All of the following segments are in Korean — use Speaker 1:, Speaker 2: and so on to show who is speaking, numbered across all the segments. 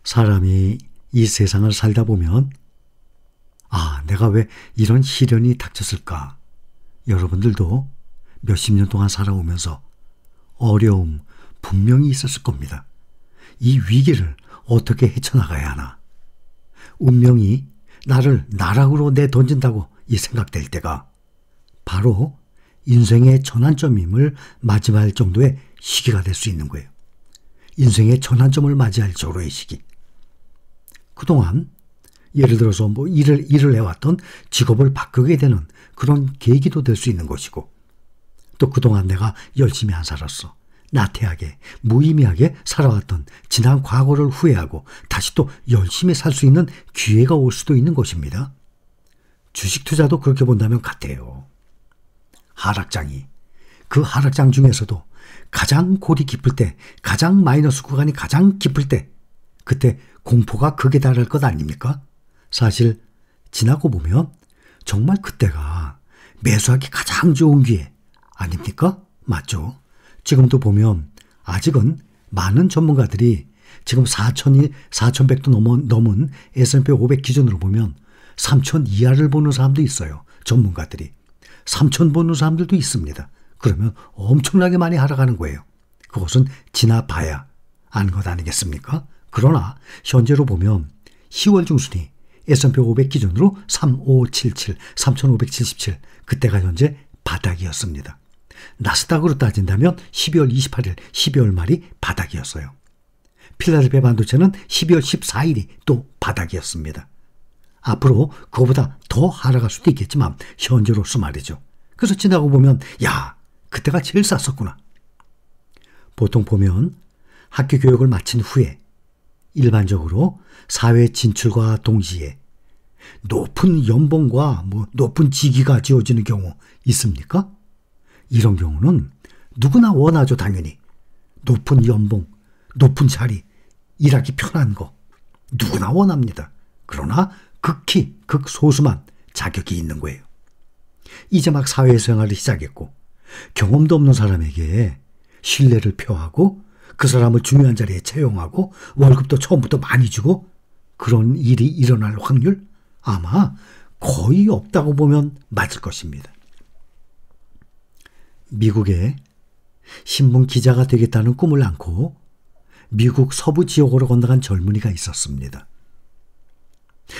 Speaker 1: 사람이 이 세상을 살다 보면 내가 왜 이런 시련이 닥쳤을까? 여러분들도 몇십 년 동안 살아오면서 어려움 분명히 있었을 겁니다. 이 위기를 어떻게 헤쳐나가야 하나? 운명이 나를 나락으로 내던진다고 이 생각될 때가 바로 인생의 전환점임을 맞이할 정도의 시기가 될 수 있는 거예요. 인생의 전환점을 맞이할 저로의 시기. 그동안 예를 들어서 일을 해왔던 직업을 바꾸게 되는 그런 계기도 될 수 있는 것이고, 또 그동안 내가 열심히 안 살았어. 나태하게 무의미하게 살아왔던 지난 과거를 후회하고 다시 또 열심히 살 수 있는 기회가 올 수도 있는 것입니다. 주식 투자도 그렇게 본다면 같아요. 하락장이, 그 하락장 중에서도 가장 골이 깊을 때, 가장 마이너스 구간이 가장 깊을 때, 그때 공포가 극에 달할 것 아닙니까? 사실 지나고 보면 정말 그때가 매수하기 가장 좋은 기회 아닙니까? 맞죠? 지금도 보면 아직은 많은 전문가들이 지금 4,100도 넘은 S&P 500 기준으로 보면 3,000 이하를 보는 사람도 있어요. 전문가들이. 3,000 보는 사람들도 있습니다. 그러면 엄청나게 많이 하락하는 거예요. 그것은 지나봐야 아는 것 아니겠습니까? 그러나 현재로 보면 10월 중순이 S&P 500 기준으로 3577, 3577 그때가 현재 바닥이었습니다. 나스닥으로 따진다면 12월 28일, 12월 말이 바닥이었어요. 필라델피아 반도체는 12월 14일이 또 바닥이었습니다. 앞으로 그거보다 더 하락할 수도 있겠지만 현재로서 말이죠. 그래서 지나고 보면 그때가 제일 쌌었구나. 보통 보면 학교 교육을 마친 후에 일반적으로 사회 진출과 동시에 높은 연봉과 높은 직위가 지어지는 경우 있습니까? 이런 경우는 누구나 원하죠, 당연히. 높은 연봉, 높은 자리, 일하기 편한 거 누구나 원합니다. 그러나 극히 극소수만 자격이 있는 거예요. 이제 막 사회생활을 시작했고 경험도 없는 사람에게 신뢰를 표하고 그 사람을 중요한 자리에 채용하고 월급도 처음부터 많이 주고 그런 일이 일어날 확률 아마 거의 없다고 보면 맞을 것입니다. 미국에 신문 기자가 되겠다는 꿈을 안고 미국 서부 지역으로 건너간 젊은이가 있었습니다.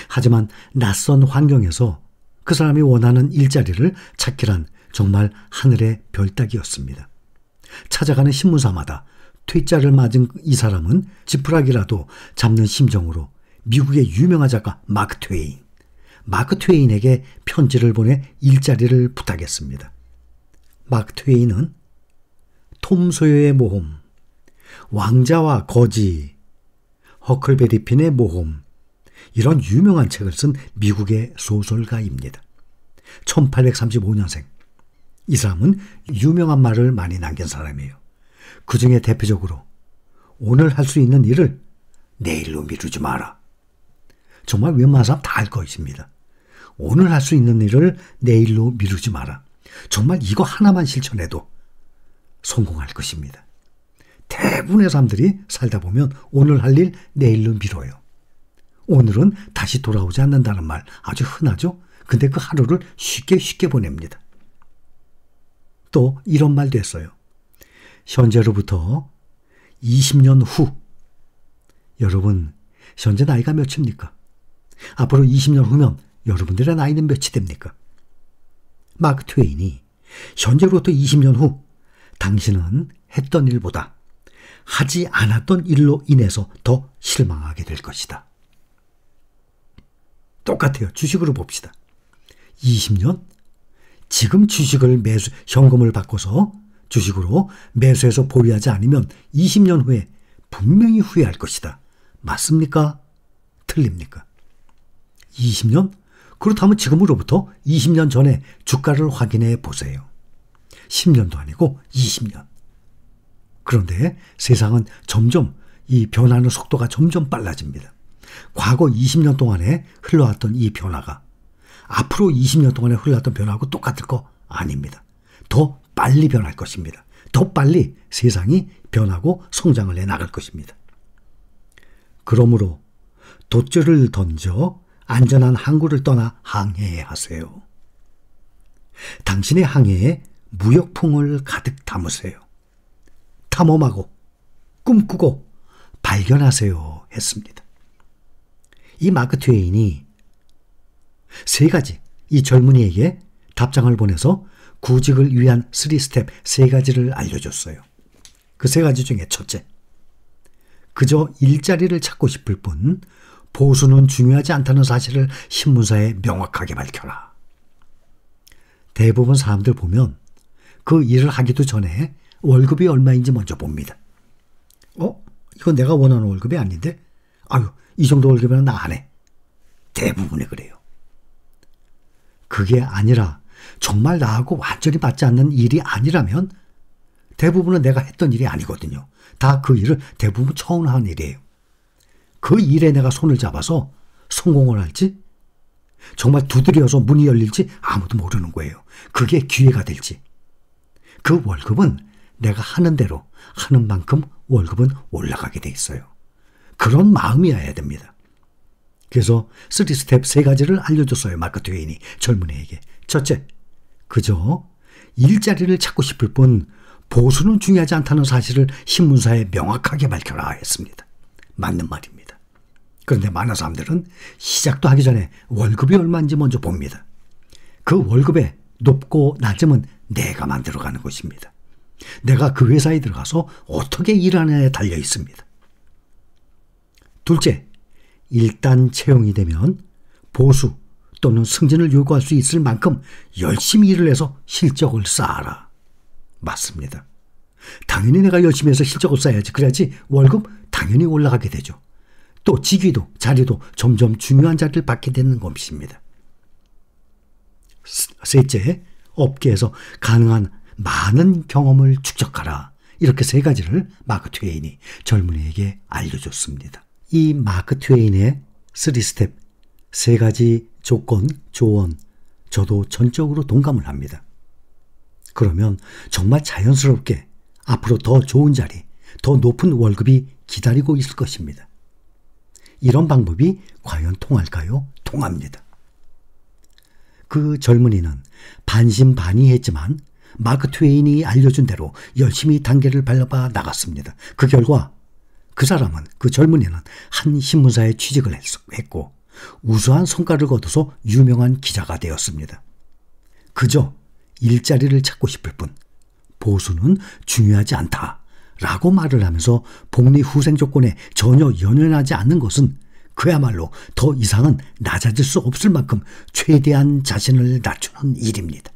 Speaker 1: 하지만 낯선 환경에서 그 사람이 원하는 일자리를 찾기란 정말 하늘의 별 따기였습니다. 찾아가는 신문사마다 퇴짜를 맞은 이 사람은 지푸라기라도 잡는 심정으로 미국의 유명한 작가 마크 트웨인에게 편지를 보내 일자리를 부탁했습니다. 마크 트웨인은 톰 소여의 모험, 왕자와 거지, 허클베리 핀의 모험 이런 유명한 책을 쓴 미국의 소설가입니다. 1835년생. 이 사람은 유명한 말을 많이 남긴 사람이에요. 그 중에 대표적으로 오늘 할 수 있는 일을 내일로 미루지 마라. 정말 웬만한 사람 다 알 것입니다. 오늘 할 수 있는 일을 내일로 미루지 마라. 정말 이거 하나만 실천해도 성공할 것입니다. 대부분의 사람들이 살다 보면 오늘 할 일 내일로 미뤄요. 오늘은 다시 돌아오지 않는다는 말 아주 흔하죠? 근데 그 하루를 쉽게 보냅니다. 또 이런 말도 했어요. 현재로부터 20년 후 여러분 현재 나이가 몇입니까? 앞으로 20년 후면 여러분들의 나이는 몇이 됩니까? 마크 트웨인이 현재로부터 20년 후 당신은 했던 일보다 하지 않았던 일로 인해서 더 실망하게 될 것이다. 똑같아요. 주식으로 봅시다. 20년? 지금 주식을 현금을 바꿔서 주식으로 매수해서 보유하지 않으면 20년 후에 분명히 후회할 것이다. 맞습니까? 틀립니까? 20년? 그렇다면 지금으로부터 20년 전에 주가를 확인해 보세요. 10년도 아니고 20년. 그런데 세상은 점점 이 변하는 속도가 점점 빨라집니다. 과거 20년 동안에 흘러왔던 이 변화가 앞으로 20년 동안에 흘러왔던 변화하고 똑같을 거 아닙니다. 더 빨리 변할 것입니다. 더 빨리 세상이 변하고 성장을 해나갈 것입니다. 그러므로 돛줄을 던져 안전한 항구를 떠나 항해해야 하세요. 당신의 항해에 무역풍을 가득 담으세요. 탐험하고 꿈꾸고 발견하세요 했습니다. 이 마크 트웨인이 세 가지 이 젊은이에게 답장을 보내서 구직을 위한 3스텝 세 가지를 알려줬어요. 그 세 가지 중에 첫째, 그저 일자리를 찾고 싶을 뿐 보수는 중요하지 않다는 사실을 신문사에 명확하게 밝혀라. 대부분 사람들 보면 그 일을 하기도 전에 월급이 얼마인지 먼저 봅니다. 이건 내가 원하는 월급이 아닌데? 아유, 이 정도 월급이면 나 안 해. 대부분이 그래요. 그게 아니라 정말 나하고 완전히 맞지 않는 일이 아니라면 대부분은 내가 했던 일이 아니거든요. 다 그 일을 대부분 처음 하는 일이에요. 그 일에 내가 손을 잡아서 성공을 할지, 정말 두드려서 문이 열릴지 아무도 모르는 거예요. 그게 기회가 될지. 그 월급은 내가 하는 대로 하는 만큼 월급은 올라가게 돼 있어요. 그런 마음이어야 됩니다. 그래서 3스텝 세 가지를 알려줬어요. 마크 트웨인이 젊은이에게. 첫째, 그저 일자리를 찾고 싶을 뿐 보수는 중요하지 않다는 사실을 신문사에 명확하게 밝혀라 했습니다. 맞는 말입니다. 그런데 많은 사람들은 시작도 하기 전에 월급이 얼마인지 먼저 봅니다. 그 월급의 높고 낮음은 내가 만들어가는 것입니다. 내가 그 회사에 들어가서 어떻게 일하느냐에 달려 있습니다. 둘째, 일단 채용이 되면 보수 또는 승진을 요구할 수 있을 만큼 열심히 일을 해서 실적을 쌓아라. 맞습니다. 당연히 내가 열심히 해서 실적을 쌓아야지. 그래야지 월급 당연히 올라가게 되죠. 또 직위도 자리도 점점 중요한 자리를 받게 되는 것입니다. 셋째, 업계에서 가능한 많은 경험을 축적하라. 이렇게 세 가지를 마크 트웨인이 젊은이에게 알려줬습니다. 이 마크 트웨인의 3스텝 세 가지 조건, 조언, 저도 전적으로 동감을 합니다. 그러면 정말 자연스럽게 앞으로 더 좋은 자리, 더 높은 월급이 기다리고 있을 것입니다. 이런 방법이 과연 통할까요? 통합니다. 그 젊은이는 반신반의했지만 마크 트웨인이 알려준 대로 열심히 단계를 밟아 나갔습니다. 그 결과 그 사람은, 그 젊은이는 한 신문사에 취직을 했고 우수한 성과를 거둬서 유명한 기자가 되었습니다. 그저 일자리를 찾고 싶을 뿐 보수는 중요하지 않다라고 말을 하면서 복리 후생 조건에 전혀 연연하지 않는 것은 그야말로 더 이상은 낮아질 수 없을 만큼 최대한 자신을 낮추는 일입니다.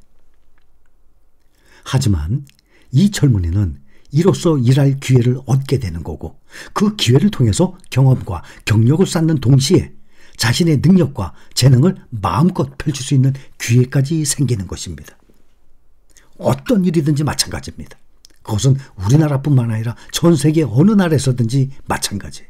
Speaker 1: 하지만 이 젊은이는 이로써 일할 기회를 얻게 되는 거고 그 기회를 통해서 경험과 경력을 쌓는 동시에 자신의 능력과 재능을 마음껏 펼칠 수 있는 기회까지 생기는 것입니다. 어떤 일이든지 마찬가지입니다. 그것은 우리나라뿐만 아니라 전 세계 어느 나라에서든지 마찬가지.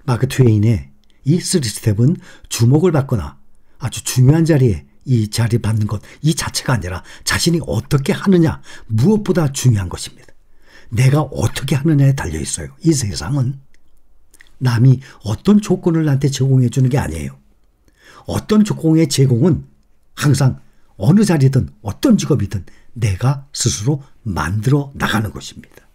Speaker 1: 마크 트웨인의 이 3스텝은 주목을 받거나 아주 중요한 자리에 이 자리 받는 것 이 자체가 아니라 자신이 어떻게 하느냐 무엇보다 중요한 것입니다. 내가 어떻게 하느냐에 달려 있어요. 이 세상은 남이 어떤 조건을 나한테 제공해 주는 게 아니에요. 어떤 조건의 제공은 항상 어느 자리든 어떤 직업이든 내가 스스로 만들어 나가는 것입니다.